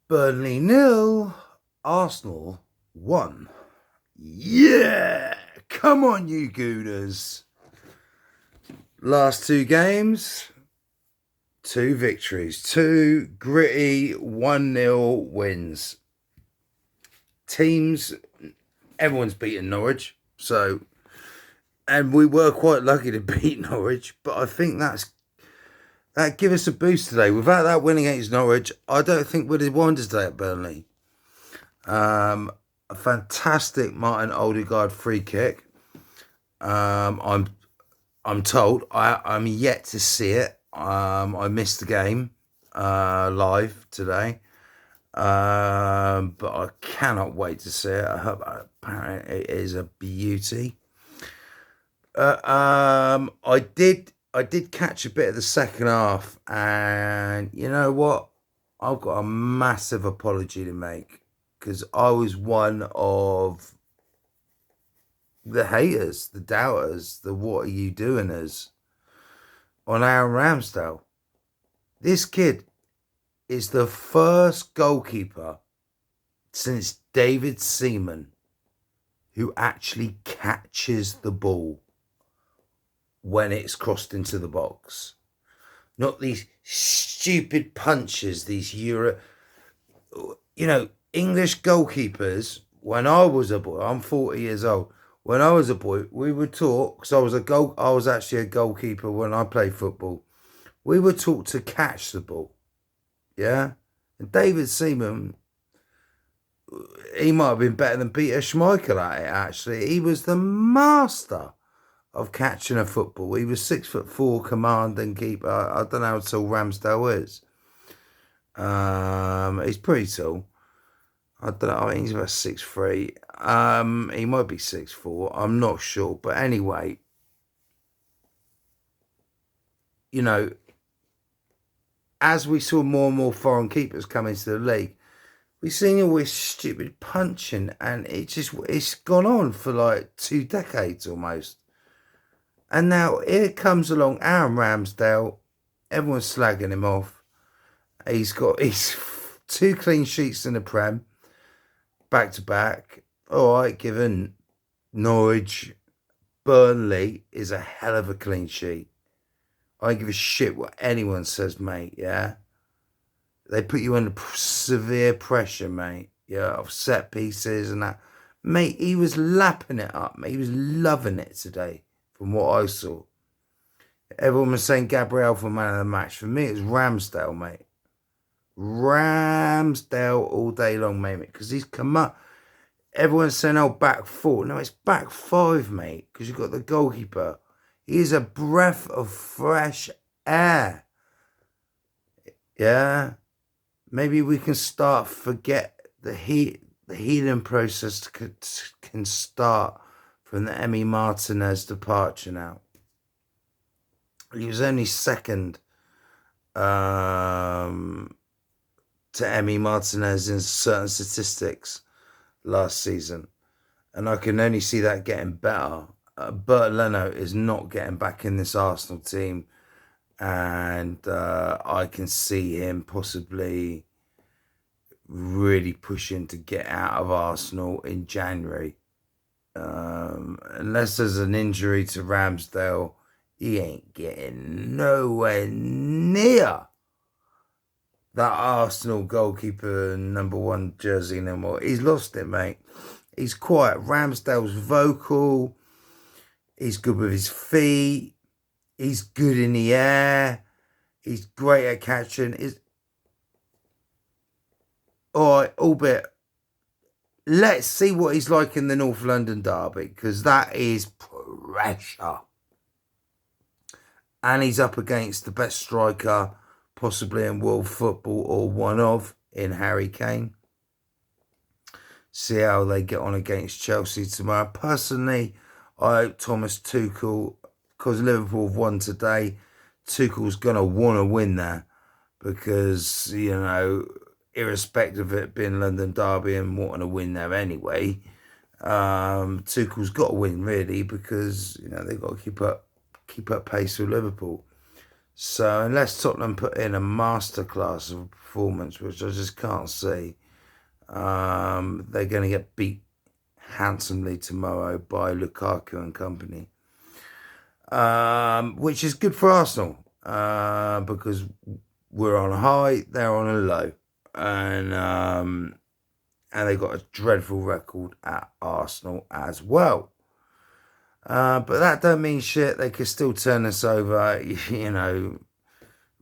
Burnley nil, Arsenal 1. Yeah! Come on, you Gooners. Last two games, two victories. Two gritty 1-0 wins. Teams, everyone's beaten Norwich. And we were quite lucky to beat Norwich. But I think that give us a boost today. Without that win against Norwich, I don't think we'd have won today at Burnley. A fantastic Martin Odegaard free kick. I'm told I'm yet to see it. I missed the game live today, but I cannot wait to see it. I hope apparently it is a beauty. I did catch a bit of the second half, and you know what? I've got a massive apology to make because I was one of the haters, the doubters, the what are you doingers on Aaron Ramsdale. This kid is the first goalkeeper since David Seaman who actually catches the ball when it's crossed into the box. Not these stupid punches, these English goalkeepers. When I was a boy, I'm 40 years old. When I was a boy, we were taught, because I was actually a goalkeeper when I played football. We were taught to catch the ball. Yeah? And David Seaman, he might have been better than Peter Schmeichel at it, actually. He was the master of catching a football. He was 6'4", commanding keeper. I don't know how tall Ramsdale is. He's pretty tall. I don't know. I think he's about 6'3". He might be 6'4". I'm not sure. But anyway, as we saw more and more foreign keepers come into the league, we've seen all this stupid punching, and it's gone on for like 2 decades almost. And now here comes along Aaron Ramsdale. Everyone's slagging him off. He's 2 clean sheets in the Prem, back to back. All right, given Norwich, Burnley is a hell of a clean sheet. I don't give a shit what anyone says, mate, yeah? They put you under severe pressure, mate, yeah, of set pieces and that. Mate, he was lapping it up, mate. He was loving it today, from what I saw. Everyone was saying Gabriel for man of the match. For me, it's Ramsdale, mate. Ramsdale all day long, mate, because he's come up. Everyone's saying, oh, back 4. No, it's back 5, mate, because you've got the goalkeeper. He is a breath of fresh air. Yeah? Maybe we can forget the healing process can start from the Emi Martinez departure now. He was only second to Emi Martinez in certain statistics last season. And I can only see that getting better. Bert Leno is not getting back in this Arsenal team. And I can see him possibly really pushing to get out of Arsenal in January. Unless there's an injury to Ramsdale, he ain't getting nowhere near that Arsenal goalkeeper #1 jersey no more. He's lost it, mate. He's quiet. Ramsdale's vocal. He's good with his feet. He's good in the air. He's great at catching. All right, albeit, let's see what he's like in the North London derby, because that is pressure. And he's up against the best striker possibly in world football, or one of, in Harry Kane. See how they get on against Chelsea tomorrow. Personally, I hope Thomas Tuchel, because Liverpool have won today, Tuchel's going to want to win there, because, irrespective of it being London derby and wanting to win there anyway, Tuchel's got to win, really, because, they've got to keep up pace with Liverpool. So unless Tottenham put in a masterclass of performance, which I just can't see, they're going to get beat handsomely tomorrow by Lukaku and company, which is good for Arsenal because we're on a high, they're on a low, and they got a dreadful record at Arsenal as well. But that don't mean shit. They could still turn us over. You know,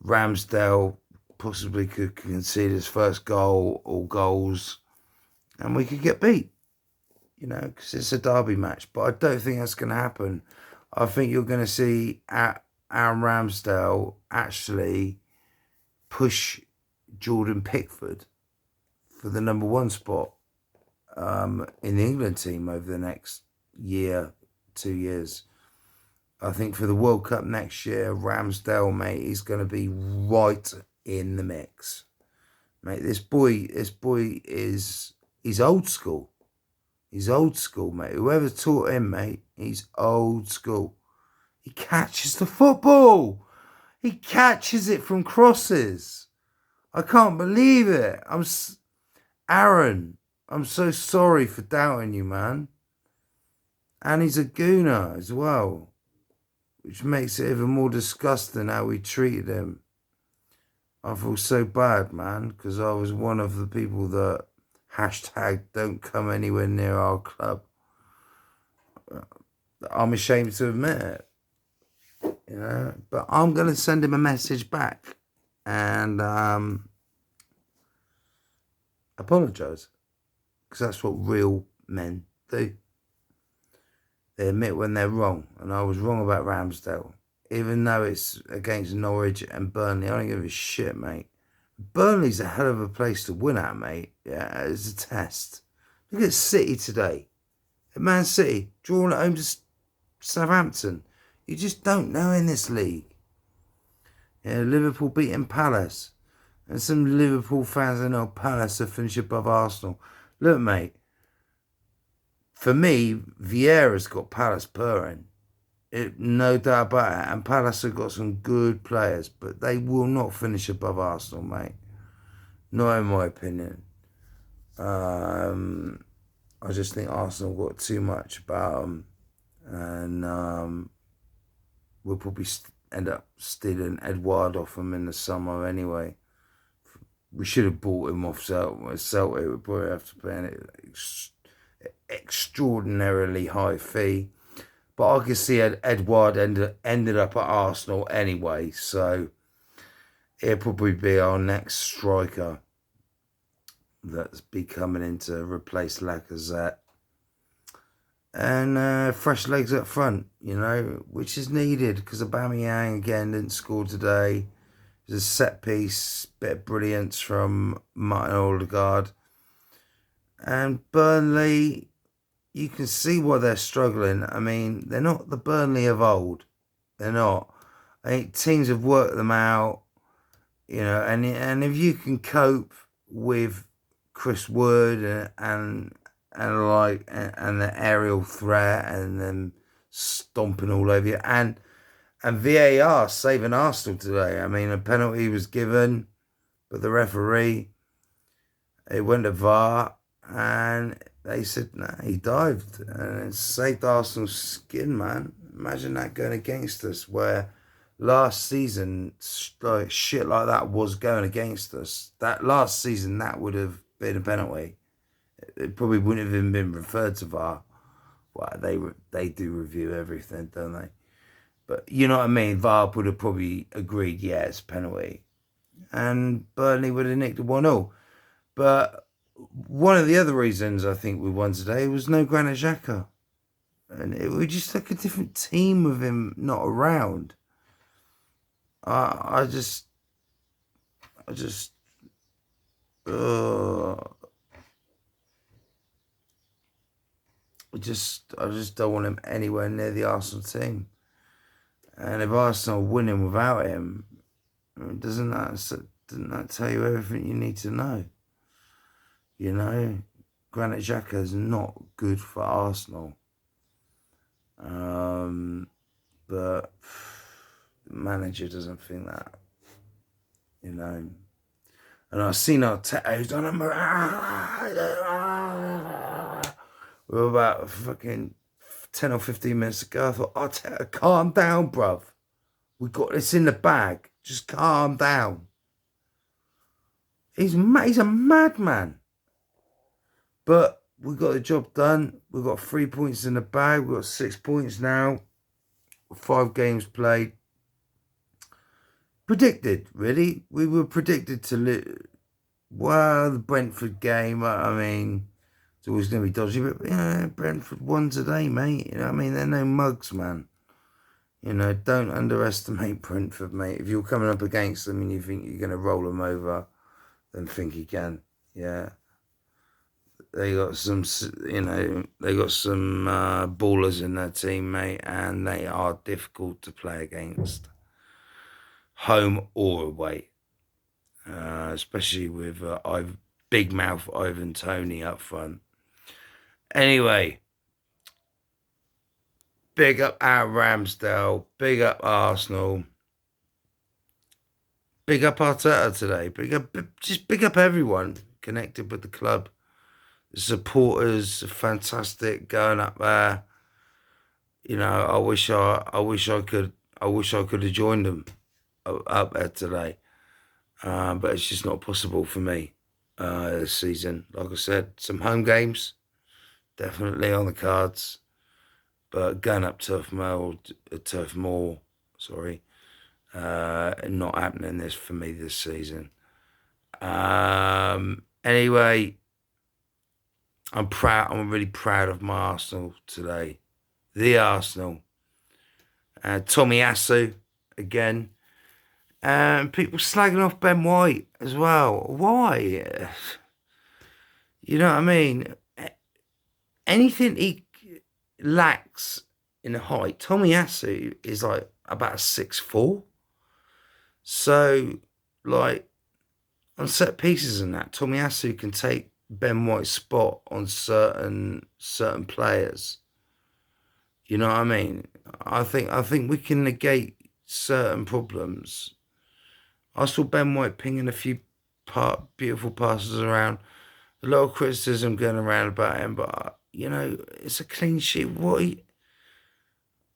Ramsdale possibly could concede his first goal or goals, and we could get beat. You know, because it's a derby match. But I don't think that's going to happen. I think you're going to see Aaron Ramsdale actually push Jordan Pickford for the number one spot in the England team over the next year, 2 years. I think for the World Cup next year, Ramsdale, mate, he's going to be right in the mix. Mate, this boy he's old school. He's old school, mate. Whoever taught him, mate, he's old school. He catches the football. He catches it from crosses. I can't believe it. Aaron, I'm so sorry for doubting you, man. And he's a gooner as well, which makes it even more disgusting how we treated him. I feel so bad, man, because I was one of the people that hashtag don't come anywhere near our club. I'm ashamed to admit it, you know, but I'm going to send him a message back and apologise, because that's what real men do. They admit when they're wrong, and I was wrong about Ramsdale. Even though it's against Norwich and Burnley, I don't give a shit, mate. Burnley's a hell of a place to win at, mate. Yeah, it's a test. Look at City today. At Man City, drawing at home to Southampton. You just don't know in this league. Yeah, Liverpool beating Palace. And some Liverpool fans know Palace are finish above Arsenal. Look, mate. For me, Vieira's got Palace purring. No doubt about it. And Palace have got some good players, but they will not finish above Arsenal, mate. Not in my opinion. I just think Arsenal got too much about them. And we'll probably end up stealing Edouard off them in the summer anyway. We should have bought him off Celtic. We'd probably have to pay an extraordinarily high fee. But I could see Edouard ended up at Arsenal anyway, so he'll probably be our next striker that's be coming in to replace Lacazette. And fresh legs up front, you know, which is needed because Aubameyang again didn't score today. There's a set piece, bit of brilliance from Martin Odegaard. And Burnley, you can see why they're struggling. I mean, they're not the Burnley of old. They're not. I think teams have worked them out, you know, and if you can cope with Chris Wood and the aerial threat and them stomping all over you, and VAR saving Arsenal today. I mean, a penalty was given, but the referee, it went to VAR, and they said, nah, he dived, and it saved Arsenal's skin, man. Imagine that going against us, where last season, like, shit like that was going against us. That last season, that would have been a penalty. It probably wouldn't have even been referred to VAR. Well, they do review everything, don't they? But you know what I mean? VAR would have probably agreed, yeah, it's a penalty. And Burnley would have nicked a 1-0. But one of the other reasons I think we won today was no Granit Xhaka. And it was just like a different team with him not around. I just don't want him anywhere near the Arsenal team. And if Arsenal are winning without him, doesn't that tell you everything you need to know? You know, Granit Xhaka is not good for Arsenal. But the manager doesn't think that, you know. And I've seen Arteta, who's done we're about fucking 10 or 15 minutes ago. I thought, Arteta, calm down, bruv. We got this in the bag. Just calm down. He's a madman. But we got the job done. We've got 3 points in the bag. We've got 6 points now. 5 games played. Predicted, really. We were predicted to well, the Brentford game, I mean, it's always going to be dodgy, but yeah, Brentford won today, mate. You know what I mean? They're no mugs, man. You know, don't underestimate Brentford, mate. If you're coming up against them and you think you're going to roll them over, then think you can. Yeah. They got some, you know, they got some ballers in their team, mate, and they are difficult to play against, home or away. Especially with big mouth Ivan Toney up front. Anyway, big up our Ramsdale, big up Arsenal, big up Arteta today, just big up everyone connected with the club. The supporters are fantastic going up there. You know, I wish I could have joined them up there today. But it's just not possible for me this season. Like I said, some home games, definitely on the cards. But going up Turf Moor, sorry, not happening this for me this season. Anyway, I'm proud. I'm really proud of my Arsenal today. The Arsenal. Tomiyasu again. And people slagging off Ben White as well. Why? You know what I mean? Anything he lacks in height, Tomiyasu is like about 6'4". So, like, on set pieces and that, Tomiyasu can take Ben White's spot on certain players. You know what I mean? I think we can negate certain problems. I saw Ben White pinging a few beautiful passes around. A lot of criticism going around about him, but you know, it's a clean sheet.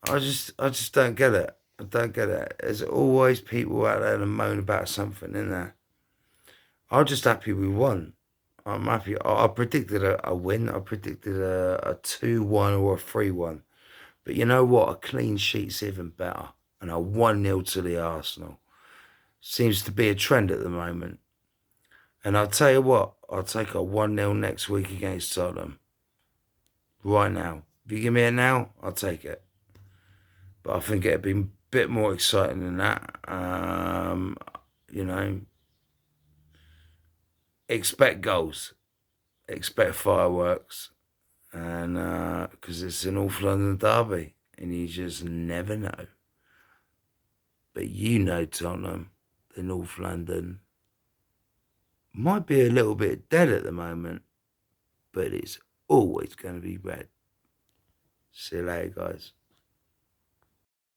I just don't get it. I don't get it. There's always people out there that moan about something, isn't there? I'm just happy we won. I'm happy. I predicted a win. I predicted a 2-1 or a 3-1. But you know what? A clean sheet's even better. And a 1-0 to the Arsenal. Seems to be a trend at the moment. And I'll tell you what, I'll take a 1-0 next week against Tottenham. Right now. If you give me it now, I'll take it. But I think it'd be a bit more exciting than that. You know, expect goals. Expect fireworks. And because it's an North London derby. And you just never know. But you know, Tottenham, the North London might be a little bit dead at the moment, but it's always going to be red. See you later, guys.